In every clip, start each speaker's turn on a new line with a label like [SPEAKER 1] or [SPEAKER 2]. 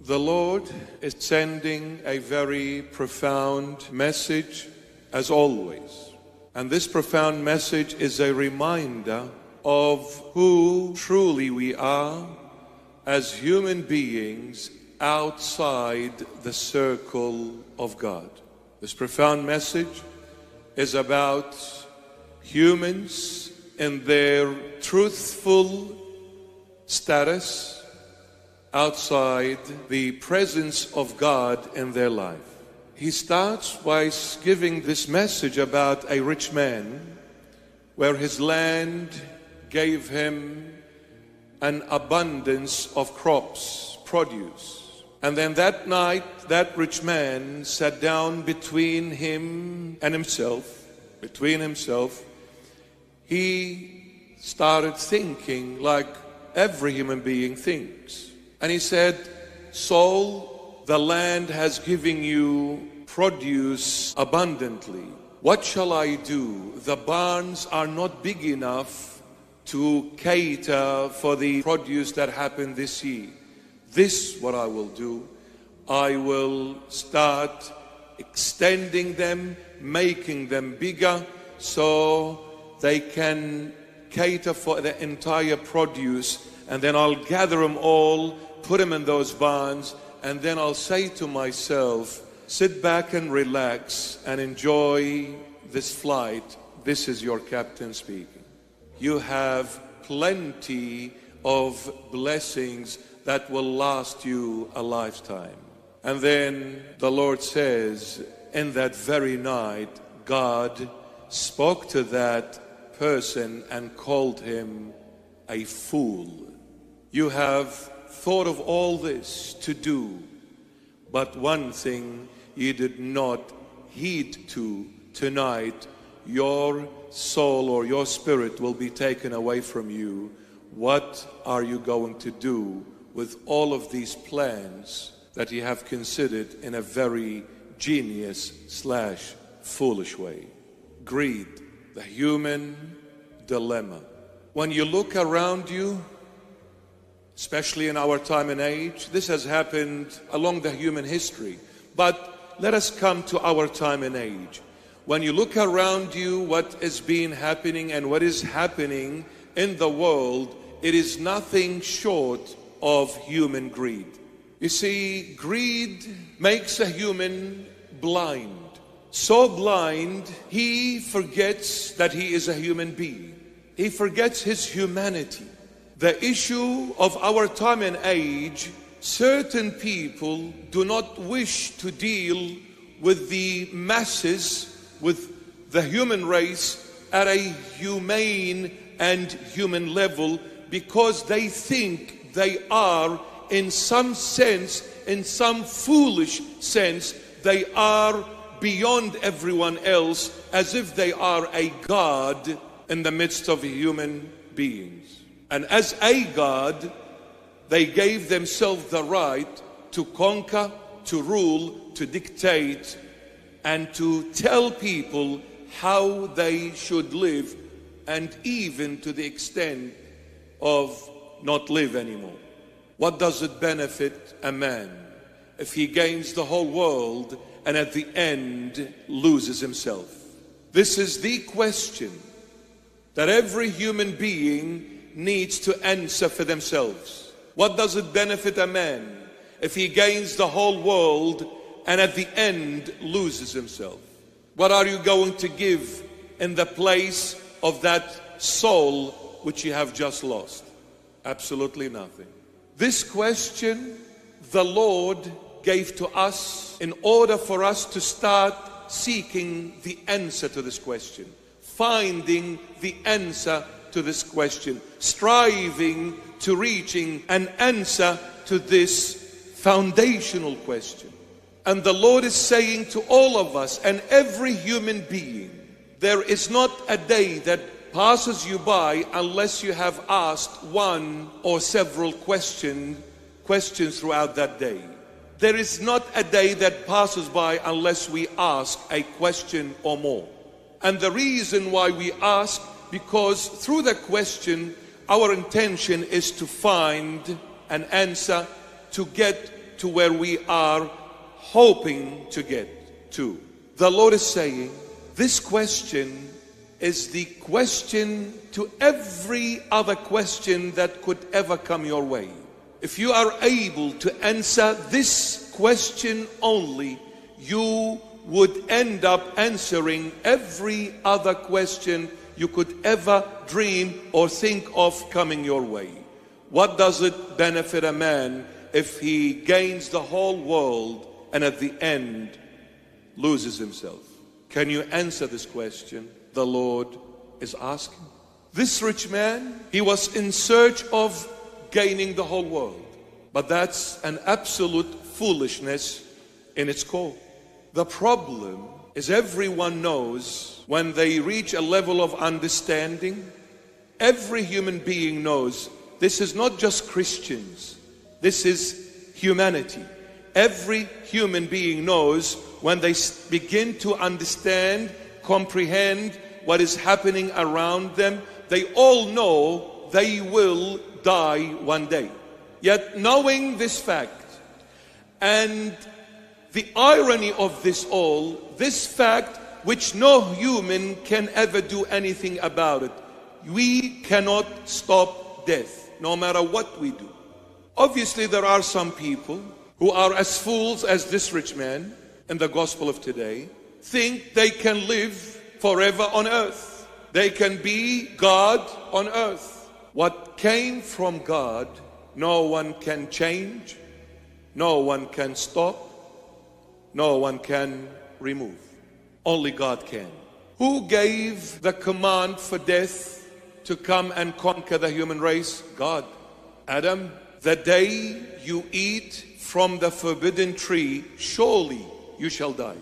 [SPEAKER 1] The Lord is sending a very profound message, as always. And this profound message is a reminder of who truly we are as human beings outside the circle of God. This profound message is about humans in their truthful status outside the presence of God in their life. He starts by giving this message about a rich man where his land gave him an abundance of crops, produce. And then that night, that rich man sat down between himself. He started thinking like every human being thinks. And he said, "Soul, the land has given you produce abundantly. What shall I do? The barns are not big enough to cater for the produce that happened this year. This what I will do. I will start extending them, making them bigger so they can cater for the entire produce. And then I'll gather them all, put them in those barns, and then I'll say to myself, sit back and relax and enjoy this flight. This is your captain speaking. You have plenty of blessings that will last you a lifetime." And then the Lord says, in that very night, God spoke to that person and called him a fool. You have thought of all this to do, but one thing you did not heed to. Tonight, your soul or your spirit will be taken away from you. What are you going to do with all of these plans that you have considered in a very genius/foolish way? Greed, the human dilemma. When you look around you, especially in our time and age, this has happened along the human history. But let us come to our time and age. When you look around you, what is being happening and what is happening in the world, it is nothing short of human greed. You see, greed makes a human blind. So blind, he forgets that he is a human being. He forgets his humanity. The issue of our time and age, certain people do not wish to deal with the masses, with the human race at a humane and human level, because they think they are, in some sense, in some foolish sense, they are beyond everyone else, as if they are a god in the midst of human beings. And as a god, they gave themselves the right to conquer, to rule, to dictate, and to tell people how they should live, and even to the extent of not live anymore. What does it benefit a man if he gains the whole world and at the end loses himself? This is the question that every human being needs to answer for themselves. What does it benefit a man if he gains the whole world and at the end loses himself? What are you going to give in the place of that soul which you have just lost? Absolutely nothing. This question the Lord gave to us in order for us to start seeking the answer to this question, finding the answer to this question, striving to reaching an answer to this foundational question. And the Lord is saying to all of us and every human being, there is not a day that passes you by unless you have asked one or several questions throughout that day. There is not a day that passes by unless we ask a question or more. And the reason why we ask, because through the question, our intention is to find an answer, to get to where we are hoping to get to. The Lord is saying, this question is the question to every other question that could ever come your way. If you are able to answer this question only, you would end up answering every other question you could ever dream or think of coming your way. What does it benefit a man if he gains the whole world and at the end loses himself? Can you answer this question? The Lord is asking. This rich man, he was in search of gaining the whole world. But that's an absolute foolishness in its core. The problem is everyone knows when they reach a level of understanding, every human being knows this is not just Christians, this is humanity. Every human being knows when they begin to understand, comprehend what is happening around them, they all know they will die one day. Yet knowing this fact and the irony of this all, this fact which no human can ever do anything about it, we cannot stop death, no matter what we do. Obviously, there are some people who are as fools as this rich man in the gospel of today, think they can live forever on earth. They can be God on earth. What came from God, no one can change, no one can stop, no one can remove. Only God can. Who gave the command for death to come and conquer the human race? God. Adam, the day you eat from the forbidden tree, surely you shall die.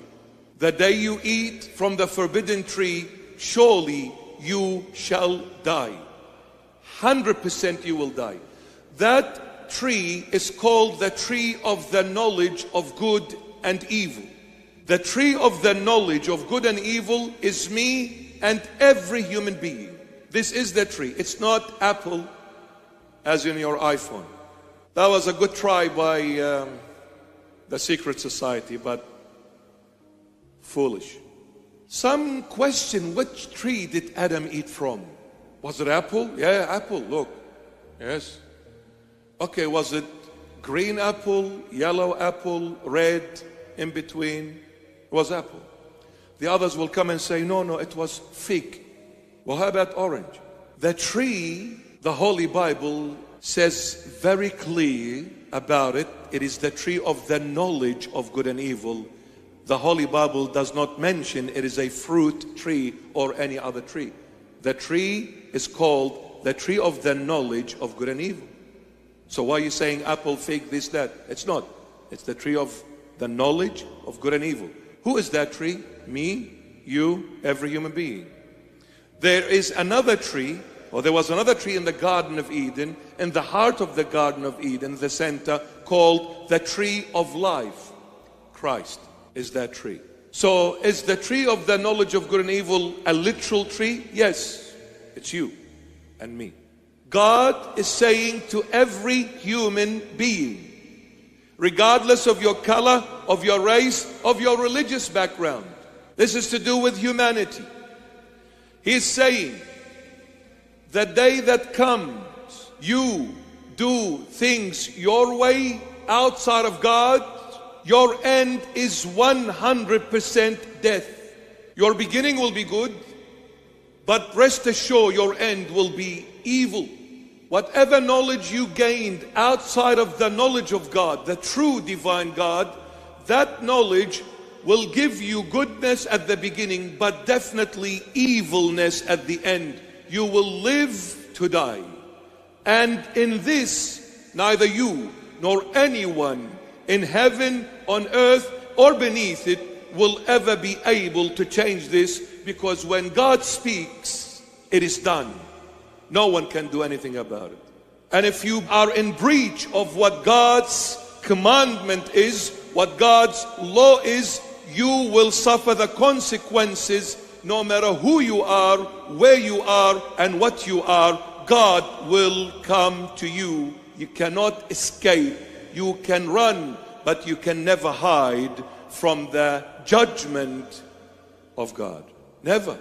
[SPEAKER 1] The day you eat from the forbidden tree, surely you shall die. 100% you will die. That tree is called the tree of the knowledge of good and evil. The tree of the knowledge of good and evil is me and every human being. This is the tree. It's not Apple as in your iPhone. That was a good try by the secret society, but foolish. Some question, which tree did Adam eat from? Was it apple? Yeah, apple, look. Yes. Okay, was it green apple, yellow apple, red, in between? It was apple. The others will come and say, no, it was fig. Well, how about orange? The tree, the Holy Bible says very clear about it. It is the tree of the knowledge of good and evil. The Holy Bible does not mention it is a fruit tree or any other tree. The tree is called the tree of the knowledge of good and evil. So why are you saying apple, fig, this, that? It's not. It's the tree of the knowledge of good and evil. Who is that tree? Me, you, every human being. There is another tree, or there was another tree in the Garden of Eden, in the heart of the Garden of Eden, the center, called the tree of life. Christ is that tree. So is the tree of the knowledge of good and evil a literal tree? Yes, it's you and me. God is saying to every human being, regardless of your color, of your race, of your religious background, this is to do with humanity. He's saying, the day that comes, you do things your way outside of God, your end is 100% death. Your beginning will be good, but rest assured your end will be evil. Whatever knowledge you gained outside of the knowledge of God, the true divine God, that knowledge will give you goodness at the beginning, but definitely evilness at the end. You will live to die. And in this, neither you nor anyone in heaven, on earth, or beneath it will ever be able to change this, because when God speaks, it is done. No one can do anything about it. And if you are in breach of what God's commandment is, what God's law is, you will suffer the consequences no matter who you are, where you are, and what you are. God will come to you. You cannot escape You can run, but you can never hide from the judgment of God. Never.